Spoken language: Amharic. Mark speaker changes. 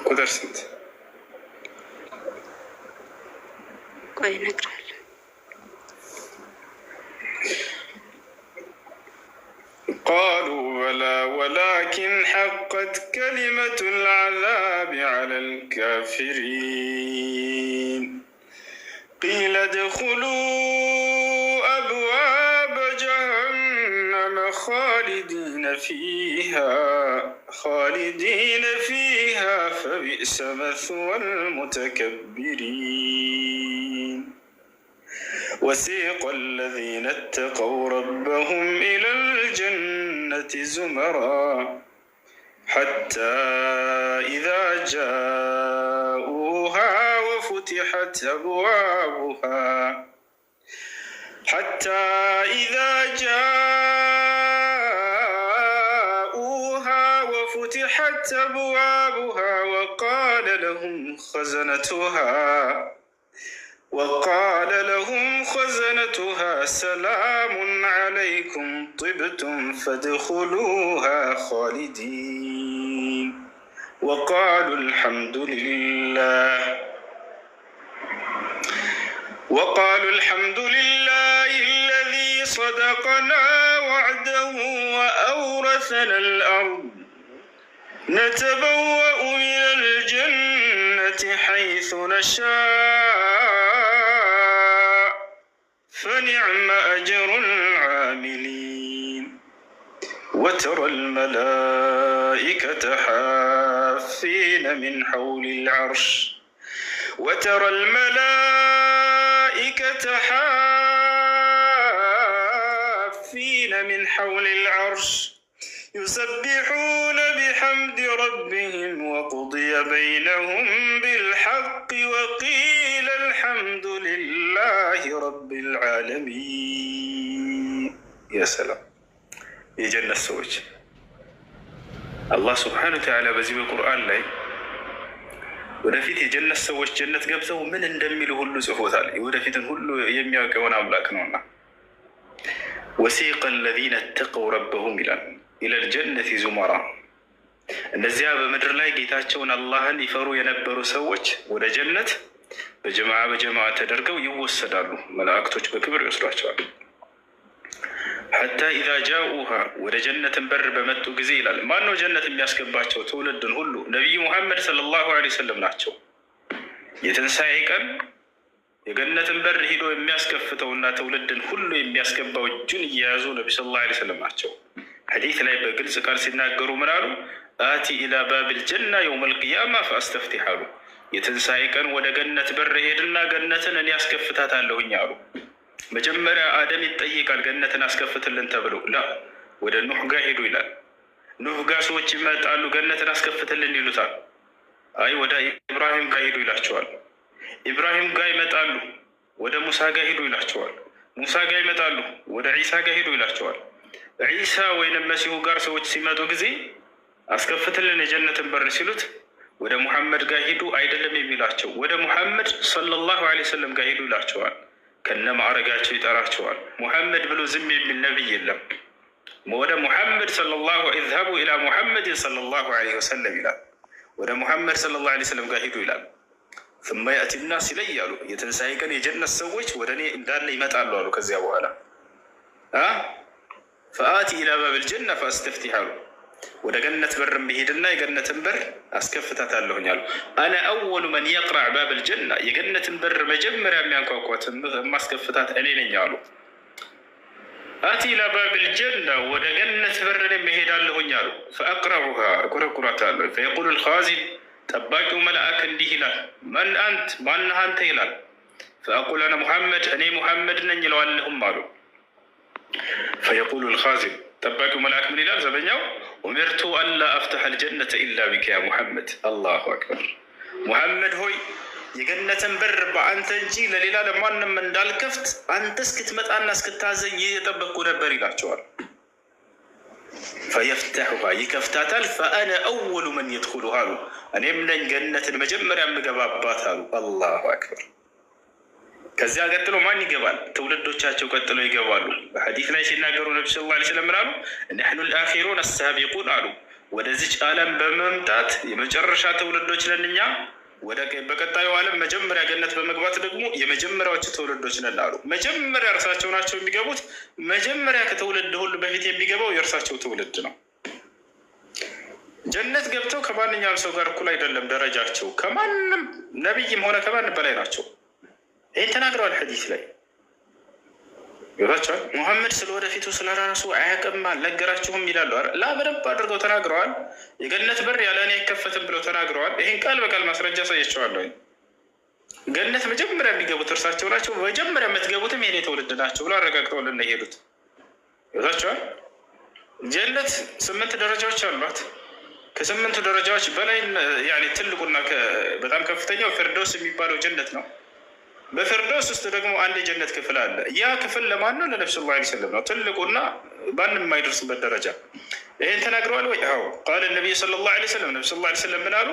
Speaker 1: ቁጥር ስንት?
Speaker 2: ቆይ እነግርሃለሁ።
Speaker 1: قالوا بلى ولكن حقت كلمة العذاب على الكافرين قيل ادخلوا أبواب جهنم خالدين فيها فبئس مثوى المتكبرين وسيق الذين اتقوا ربهم إلى الجنة زمرا حتى إذا جاءوها وفتحت أبوابها وقال لهم خزنتها سلام عليكم طبتم فادخلوها خالدين وقالوا الحمد لله الذي صدقنا وعده وأورثنا الأرض نتبوأ من الجنة حيث نشاء فنعم أجر العاملين وترى الملائكة حافين من حول العرش يسبحون بحمد ربهم وقضي بينهم بالحق وقيل الحمد لله رب العالمين. يا سلام يا جنة السوج. الله سبحانه وتعالى بزي القرآن لي ወደፊት የጀነት ሰዎች ጀነት ገብተው ምን እንደሚሉ ሁሉ ጽፎታል። ወደፊትን ሁሉ የሚያውቀውን አምላክ ነውና ወሲቀ الذين اتقوا ربهم إلى الجنة زمرا እነዚያ በምድር ላይ ጌታቸውን አላህን ይፈሩ የነበሩ ሰዎች ወደ ጀነት በጀማዓ ተደርገው ይወሰዳሉ። መላእክቶች በክብር ይወስዷቸዋል። حتى إذا جاءوها ወደ ጀነትን በር በመጡ ጊዜ ይላል። ማነው ጀነት የሚያስገባቸው? ትውልድን ሁሉ ነቢዩ ሙሐመድ ሰለላሁ ዐለይሂ ወሰለም ናቸው። የትንሣኤ ቀን የገነትን በር ሂዶ የሚያስከፍተውና ትውልድን ሁሉ የሚያስገባው እጁን እየያዙ ነቢ ሰለላሁ ዐለይሂ ወሰለም ናቸው። ሐዲስ ላይ በግልጽ ቃል ሲናገሩ ምን አሉ? አቲ ኢላ ባቢል ጀና የውመል ቂያማ ፈአስተፍቲህ አሉ። የትንሣኤ ቀን ወደ ገነት በር ሄድና ገነትን እኔ ያስከፍታታለሁኝ አሉ። መጀመሪያ አደም ይጠይቃል ገነትን አስከፍትልን ተብሎ ወደ ኑህ ጋር ሄዱ ይላል። ኑህ ጋር ሰዎች ይመጣሉ ገነትን አስከፍትልን ይሉታል። አይ ወደ ኢብራሂም ጋር ሄዱ ይላቸዋል። ኢብራሂም ጋር ይመጣሉ ወደ ሙሳ ጋር ሄዱ ይላቸዋል። ሙሳ ጋር ይመጣሉ ወደ ዒሳ ጋር ሄዱ ይላቸዋል። ዒሳ ወይንም መሲሁ ጋር ሰዎች ሲመጡ ጊዜ አስከፍትልን የጀነትን በር ሲሉት ወደ ሙሐመድ ጋር ሂዱ አይደለም የሚላቸው ወደ ሙሐመድ ሰለላሁ ዐለይሂ ወሰለም ጋር ሂዱ ይላቸዋል። ከነ ማዕረጋቸው ይጠራቸዋል። ሙሐመድ ብሎ ዝም የሚል ነብይ የለም። ወደ ሙሐመድ ሰለላሁ ኢዝሀቡ ኢላ ሙሐመድ ሰለላሁ ዐለይሂ ወሰለም ይላል። ወደ ሙሐመድ ሰለላሁ ዐለይሂ ወሰለም ጋር ሂዱ ይላል። ثم يأتي الناس إلي አሉ። የትንሣኤ ቀን የጀነት ሰዎች ወደ እኔ እንዳለ ይመጣሉ አሉ። ከዚያ በኋላ ፈአቲ ኢላ ባቢል ጀና ፈአስተፍቲህ አሉ። ወደ ገነት በር ብሄድና የገነትን በር አስከፍታታለሁኝ አሉ። አነ አወሉ መን የቅረዕ ባብል ጀና የገነትን በር መጀመሪያ የሚያንኳኳት ማስከፍታት እኔ ነኝ አሉ። አቲ ኢላ ባቢል ጀና ወደ ገነት በር እሄዳለሁኝ አሉ። ፈአቅረዑሃ እቆረቁራታለሁ። ፈየቁሉ ልኻዚን ጠባቂው መልአክ እንዲህ ይላል፣ መን አንት ማነህ አንተ ይላል። ፈአቁል አነ ሙሐመድ እኔ ሙሐመድ ነኝ ይለዋለሁም አሉ። ፈየቁሉ ልኻዚን ጠባቂው መልአክ ምን ይላል? ዘበኛው ኡሚርቱ አላ አፍተሐ አልጀነተ ኢላ ቢከ ያ ሙሐመድ። አላሁ አክበር። ሙሐመድ ሆይ የገነትን በር በአንተ እንጂ ለሌላ ለማንም እንዳልከፍት አንተ እስክትመጣና እስክታዘኝ እየጠበቅኩ ነበር ይላቸዋል። ፈየፍተሑሃ ይከፍታታል። ፈአነ አወሉ መን የድኹሉሃ አሉ። እኔም ነኝ ገነትን መጀመሪያ የምገባባት አሉ። አላሁ አክበር። ከዚያ ቀጥሎ ማን ይገባል? ትውልዶቻቸው ቀጥሎ ይገባሉ። በሐዲስ ላይ ሲናገሩ ነቢ ሰለላሁ ዐለይሂ ወሰለም አሉ ነሕኑ ልአኺሩን አሳቢቁን አሉ። ወደዚች ዓለም በመምጣት የመጨረሻ ትውልዶች ነን እኛ። በቀጣዩ ዓለም መጀመሪያ ገነት በመግባት ደግሞ የመጀመሪያዎቹ ትውልዶች ነን አሉ። መጀመሪያ እርሳቸው ናቸው የሚገቡት። መጀመሪያ ከትውልድ ሁሉ በፊት የሚገባው የእርሳቸው ትውልድ ነው። ጀነት ገብተው ከማንኛውም ሰው ጋር እኩል አይደለም ደረጃቸው። ከማንም ነቢይም ሆነ ከማንም በላይ ናቸው። ይህን ተናግረዋል ሐዲስ ላይ ይባቻል። ሙሐመድ ስለ ወደፊቱ ስለ ራሱ አያውቅም አልነገራችሁም ይላሉ። ላ በደንብ አድርገው ተናግረዋል። የገነት በር ያለ እኔ አይከፈትም ብለው ተናግረዋል። ይህን ቃል በቃል ማስረጃ አሳያቸዋለሁ። ገነት መጀመሪያ የሚገቡት እርሳቸው ናቸው። መጀመሪያ የምትገቡትም የኔ ትውልድ ናቸው ብለው አረጋግጠውልን ነው የሄዱት። ይባቻል። ጀነት 8 ደረጃዎች አሏት። ከ8 ደረጃዎች በላይ ትልቁና በጣም ከፍተኛው ፊርደውስ የሚባለው ጀነት ነው። በፊርደውስ ውስጥ ደግሞ አንድ የጀነት ክፍል አለ። ያ ክፍል ለማን ነው? ለነብዩ ሰለላሁ ዐለይሂ ወሰለም ነው። ትልቁና ማንም የማይደርስበት ደረጃ። ይህን ተናግረዋል ወይ? አዎ ቃለ ነቢዩ ሰለላሁ ዐለይሂ ወሰለም። ነብዩ ሰለላሁ ዐለይሂ ወሰለም ምን አሉ?